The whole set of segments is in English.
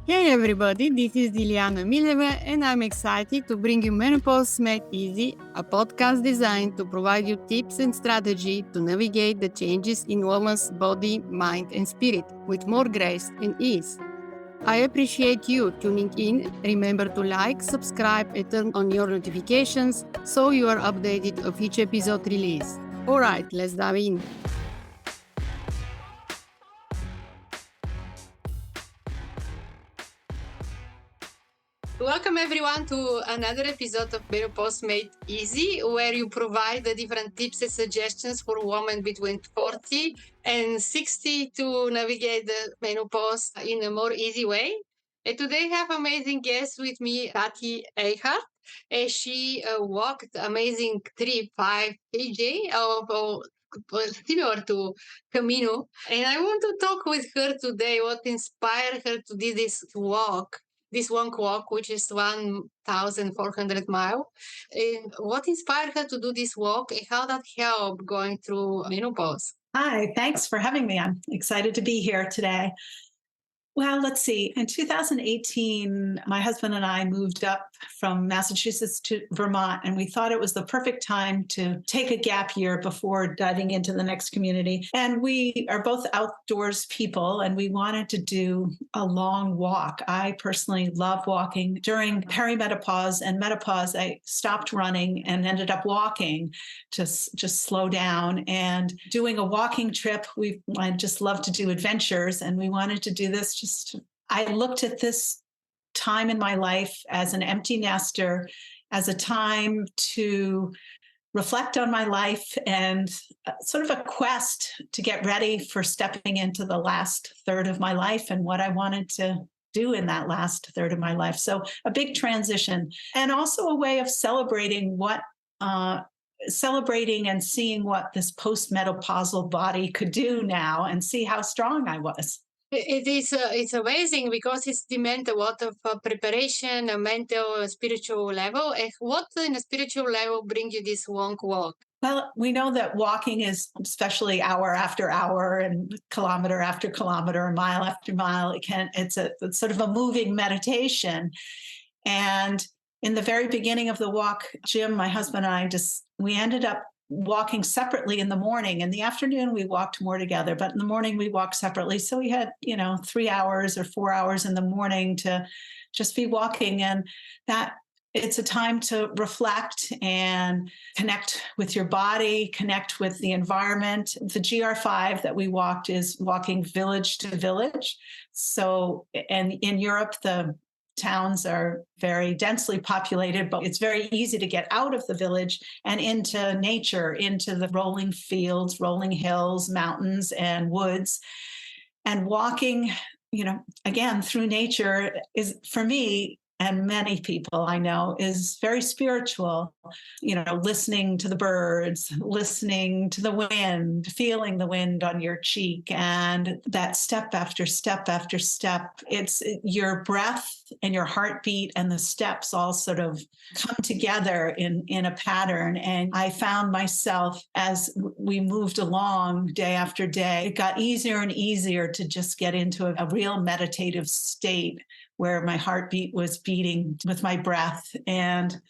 Hey everybody, this is Dilyana Mileva, and I'm excited to bring you Menopause Made Easy, a podcast designed to provide you tips and strategy to navigate the changes in woman's body, mind, and spirit with more grace and ease. I appreciate you tuning in. Remember to like, subscribe, and turn on your notifications so you are updated of each episode release. Alright, let's dive in. Welcome everyone to another episode of Menopause Made Easy, where you provide the different tips and suggestions for women between 40 and 60 to navigate the menopause in a more easy way. And today I have amazing guest with me, Kathy Elkind. And she walked amazing 5 kg similar to Camino. And I want to talk with her today what inspired her to do this walk, this one walk, which is 1,400 miles. And what inspired her to do this walk and how that helped going through menopause? Hi, thanks for having me. I'm excited to be here today. Well, let's see. In 2018, my husband and I moved up from Massachusetts to Vermont, and we thought it was the perfect time to take a gap year before diving into the next community. And we are both outdoors people, and we wanted to do a long walk. I personally love walking. During perimenopause and menopause, I stopped running and ended up walking to just slow down and doing a walking trip. I just love to do adventures, and we wanted to do this. I looked at this time in my life as an empty nester, as a time to reflect on my life and sort of a quest to get ready for stepping into the last third of my life and what I wanted to do in that last third of my life. So a big transition, and also a way of celebrating and seeing what this post-menopausal body could do now and see how strong I was. It's amazing because it's demand a lot of preparation, a mental, spiritual level. And what in a spiritual level bring you this long walk? Well, we know that walking is, especially hour after hour and kilometer after kilometer, mile after mile, it's sort of a moving meditation. And in the very beginning of the walk, Jim, my husband, and we ended up walking separately in the morning. In the afternoon, we walked more together, but in the morning, we walked separately. So we had, 3 hours or 4 hours in the morning to just be walking. And that it's a time to reflect and connect with your body, connect with the environment. The GR5 that we walked is walking village to village. So, and in Europe, the towns are very densely populated, but it's very easy to get out of the village and into nature, into the rolling fields, rolling hills, mountains, and woods. And walking, again, through nature is, for me, and many people I know, is very spiritual. Listening to the birds, listening to the wind, feeling the wind on your cheek, and that step after step after step. It's your breath and your heartbeat and the steps all sort of come together in a pattern. And I found myself, as we moved along day after day, it got easier and easier to just get into a real meditative state where my heartbeat was beating with my breath. And,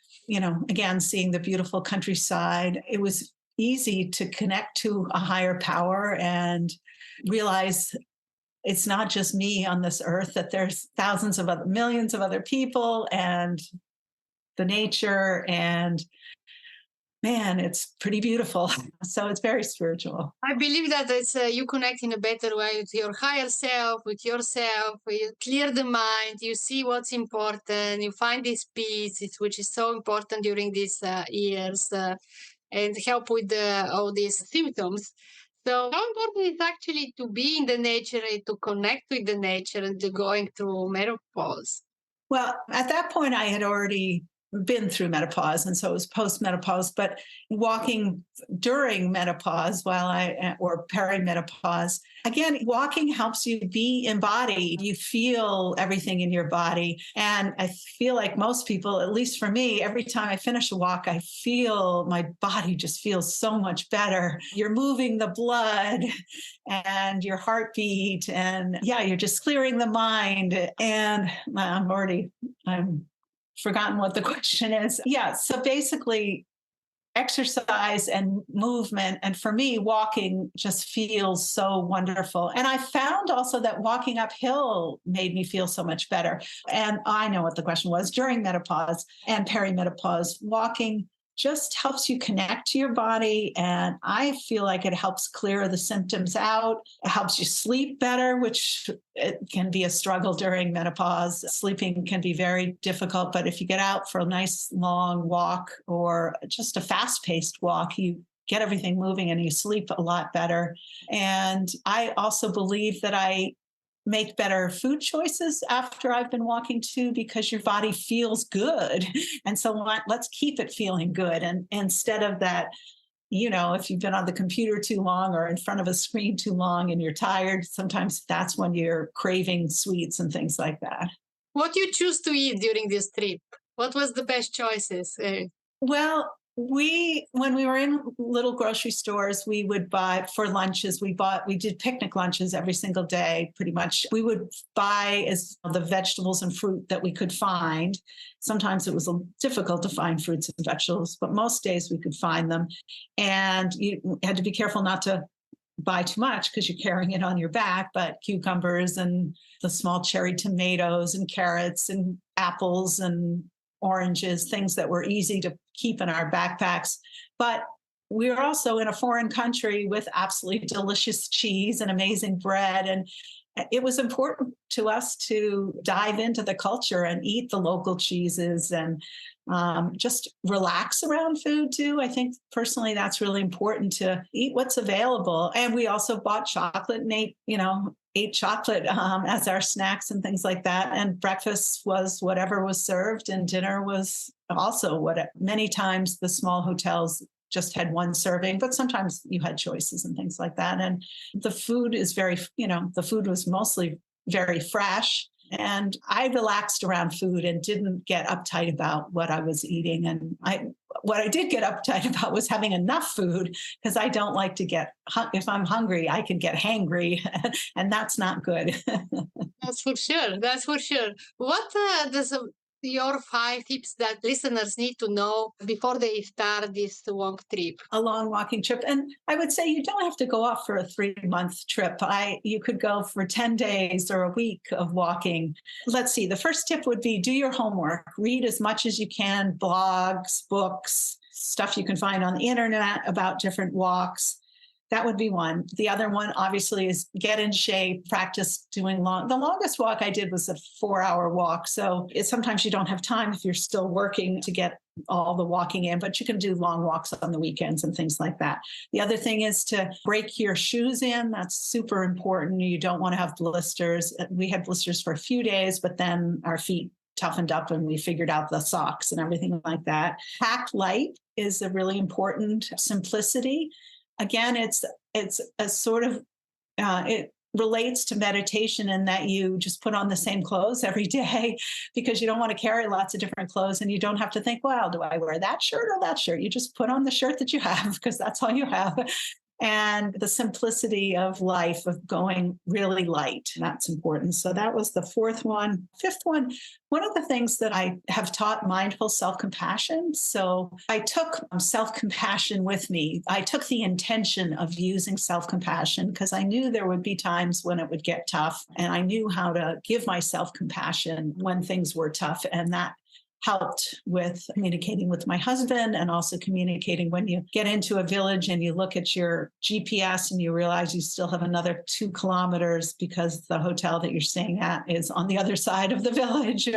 again, seeing the beautiful countryside, it was easy to connect to a higher power and realize it's not just me on this earth, that there's millions of other people and the nature, and man, it's pretty beautiful. So it's very spiritual. I believe that it's you connect in a better way with your higher self, with yourself. You clear the mind. You see what's important. You find this peace, which is so important during these years, and help with all these symptoms. So, how important is actually to be in the nature and to connect with the nature and to going through menopause? Well, at that point, I had already been through menopause, and so it was post-menopause, but walking during menopause or perimenopause, again, walking helps you be embodied. You feel everything in your body. And I feel like most people, at least for me, every time I finish a walk, I feel my body just feels so much better. You're moving the blood and your heartbeat, and yeah, you're just clearing the mind. And I'm forgotten what the question is. Yeah. So basically, exercise and movement. And for me, walking just feels so wonderful. And I found also that walking uphill made me feel so much better. And I know what the question was during menopause and perimenopause. Walking just helps you connect to your body. And I feel like it helps clear the symptoms out. It helps you sleep better, which it can be a struggle during menopause. Sleeping can be very difficult, but if you get out for a nice long walk or just a fast-paced walk, you get everything moving and you sleep a lot better. And I also believe that I make better food choices after I've been walking too, because your body feels good. And so let's keep it feeling good. And instead of that, if you've been on the computer too long or in front of a screen too long and you're tired, sometimes that's when you're craving sweets and things like that. What do you choose to eat during this trip? What was the best choices? Well, when we were in little grocery stores, we would buy for lunches. We did picnic lunches every single day, pretty much. We would buy the vegetables and fruit that we could find. Sometimes it was difficult to find fruits and vegetables, but most days we could find them. And you had to be careful not to buy too much because you're carrying it on your back, but cucumbers and the small cherry tomatoes and carrots and apples and oranges, things that were easy to keep in our backpacks. But we were also in a foreign country with absolutely delicious cheese and amazing bread. And it was important to us to dive into the culture and eat the local cheeses and just relax around food too. I think personally that's really important, to eat what's available. And we also bought chocolate and ate chocolate as our snacks and things like that. And breakfast was whatever was served, and dinner was also many times the small hotels just had one serving, but sometimes you had choices and things like that. And the food the food was mostly very fresh. And I relaxed around food and didn't get uptight about what I was eating. And what I did get uptight about was having enough food, because I don't like to if I'm hungry, I can get hangry, and that's not good. That's for sure. That's for sure. What does your 5 tips that listeners need to know before they start this long trip? A long walking trip. And I would say you don't have to go off for a 3-month trip. You could go for 10 days or a week of walking. Let's see. The first tip would be do your homework. Read as much as you can, blogs, books, stuff you can find on the internet about different walks. That would be one. The other one, obviously, is get in shape, practice doing the longest walk I did was a 4-hour walk. So sometimes you don't have time if you're still working to get all the walking in, but you can do long walks on the weekends and things like that. The other thing is to break your shoes in. That's super important. You don't want to have blisters. We had blisters for a few days, but then our feet toughened up and we figured out the socks and everything like that. Pack light is a really important. Simplicity. Again, it's a sort of, it relates to meditation in that you just put on the same clothes every day, because you don't want to carry lots of different clothes, and you don't have to think, well, do I wear that shirt or that shirt? You just put on the shirt that you have, because that's all you have. And the simplicity of life, of going really light, that's important. So that was the fourth one. Fifth one of the things that I have taught mindful self-compassion. So I took self-compassion with me. I took the intention of using self-compassion because I knew there would be times when it would get tough, and I knew how to give myself compassion when things were tough. And that helped with communicating with my husband, and also communicating when you get into a village and you look at your GPS and you realize you still have another 2 kilometers because the hotel that you're staying at is on the other side of the village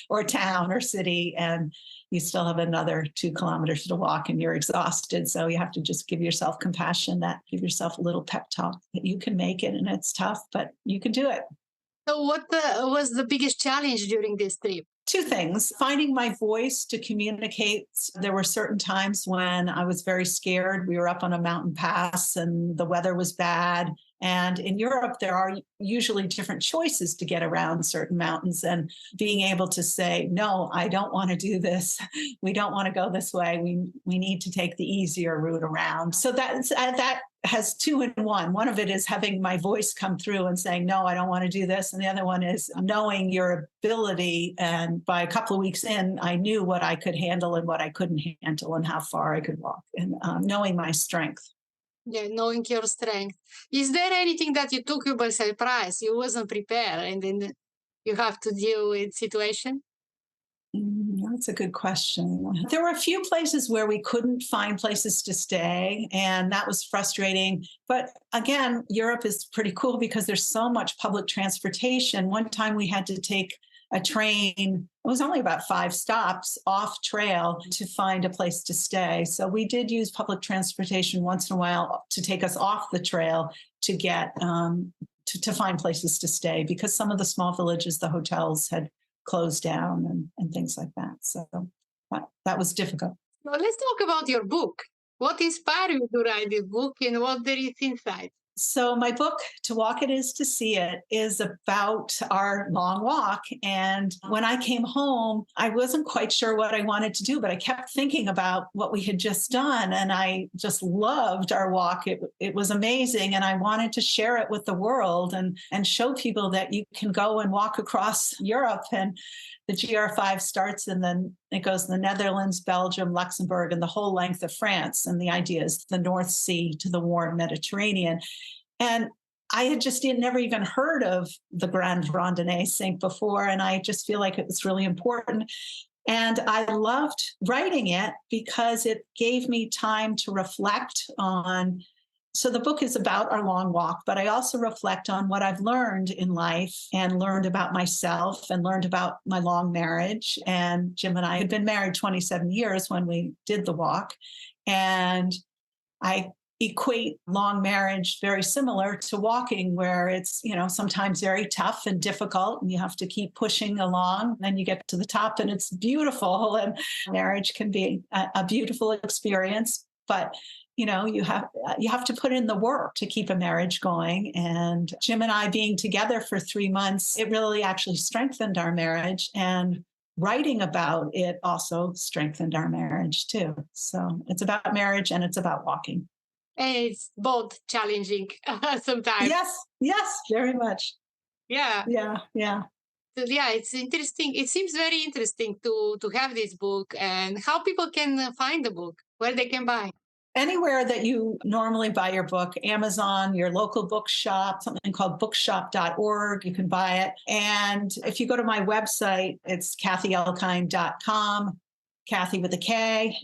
or town or city, and you still have another 2 kilometers to walk and you're exhausted. So you have to just give yourself compassion, give yourself a little pep talk that you can make it, and it's tough, but you can do it. So what was the biggest challenge during this trip? Two things: finding my voice to communicate. There were certain times when I was very scared. We were up on a mountain pass and the weather was bad. And in Europe, there are usually different choices to get around certain mountains. And being able to say, no, I don't want to do this. We don't want to go this way. We need to take the easier route around. So that has two in one. One of it is having my voice come through and saying, no, I don't want to do this. And the other one is knowing your ability. And by a couple of weeks in, I knew what I could handle and what I couldn't handle and how far I could walk, and knowing my strength. Yeah, knowing your strength. Is there anything that you took you by surprise? You wasn't prepared, and then you have to deal with situation? That's a good question. There were a few places where we couldn't find places to stay, and that was frustrating. But again, Europe is pretty cool because there's so much public transportation. One time we had to take a train. It was only about 5 stops off trail to find a place to stay. So we did use public transportation once in a while to take us off the trail to get to find places to stay, because some of the small villages, the hotels had closed down and things like that. So that was difficult. Well, let's talk about your book. What inspired you to write this book, and what there is inside? So my book, To Walk It Is to See It, is about our long walk. And when I came home, I wasn't quite sure what I wanted to do, but I kept thinking about what we had just done. And I just loved our walk. It was amazing. And I wanted to share it with the world and show people that you can go and walk across Europe. And the GR5 starts, and then it goes to the Netherlands, Belgium, Luxembourg, and the whole length of France. And the idea is the North Sea to the warm Mediterranean. And I had just never even heard of the Grand Randonnée Sink before. And I just feel like it was really important. And I loved writing it because it gave me time to reflect on. So the book is about our long walk, but I also reflect on what I've learned in life and learned about myself and learned about my long marriage. And Jim and I had been married 27 years when we did the walk. And I equate long marriage very similar to walking, where it's, sometimes very tough and difficult, and you have to keep pushing along. Then you get to the top and it's beautiful, and marriage can be a beautiful experience. But you have to put in the work to keep a marriage going. And Jim and I being together for 3 months, it really actually strengthened our marriage. And writing about it also strengthened our marriage too. So it's about marriage and it's about walking. And it's both challenging sometimes. Yes, very much. Yeah. Yeah. So, yeah, it's interesting. It seems very interesting to have this book, and how people can find the book, where they can buy. Anywhere that you normally buy your book, Amazon, your local bookshop, something called bookshop.org, you can buy it. And if you go to my website, it's kathyelkind.com, Kathy with a K.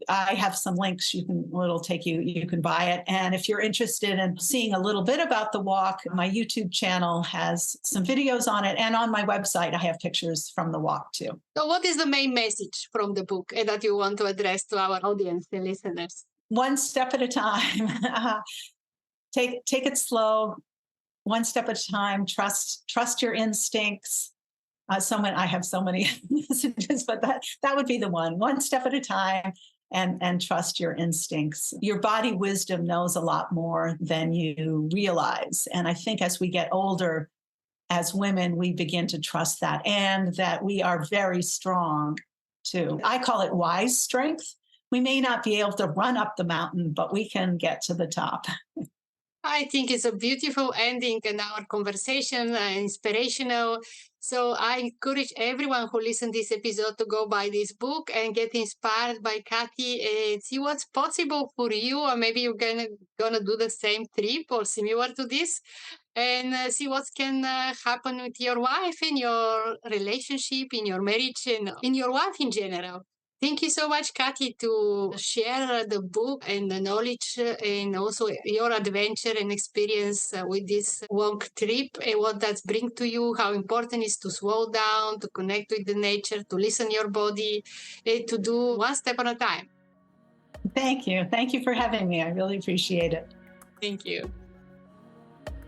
I have some links it'll take you, you can buy it. And if you're interested in seeing a little bit about the walk, my YouTube channel has some videos on it. And on my website, I have pictures from the walk too. So what is the main message from the book that you want to address to our audience and listeners? One step at a time. Take it slow, one step at a time. Trust your instincts. I have so many messages, but that would be the one step at a time, and trust your instincts. Your body wisdom knows a lot more than you realize. And I think as we get older, as women, we begin to trust that, and that we are very strong too. I call it wise strength. We may not be able to run up the mountain, but we can get to the top. I think it's a beautiful ending in our conversation, inspirational. So I encourage everyone who listens to this episode to go buy this book and get inspired by Kathy and see what's possible for you. Or maybe you're gonna do the same trip or similar to this, and see what can happen with your wife in your relationship, in your marriage, and in your life in general. Thank you so much, Kathy, to share the book and the knowledge, and also your adventure and experience with this long trip and what that brings to you, how important it is to slow down, to connect with the nature, to listen to your body, and to do one step at a time. Thank you. Thank you for having me. I really appreciate it. Thank you.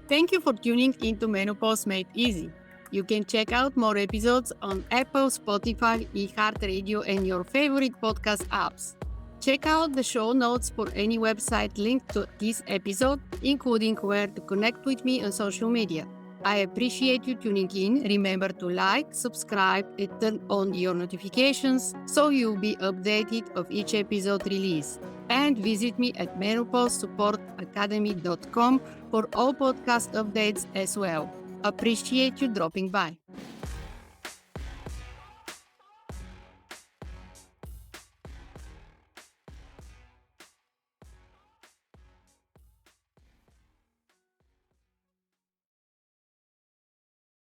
Thank you for tuning into Menopause Made Easy. You can check out more episodes on Apple, Spotify, iHeartRadio, and your favorite podcast apps. Check out the show notes for any website linked to this episode, including where to connect with me on social media. I appreciate you tuning in. Remember to like, subscribe, and turn on your notifications so you'll be updated of each episode release. And visit me at menopausesupportacademy.com for all podcast updates as well. Appreciate you dropping by.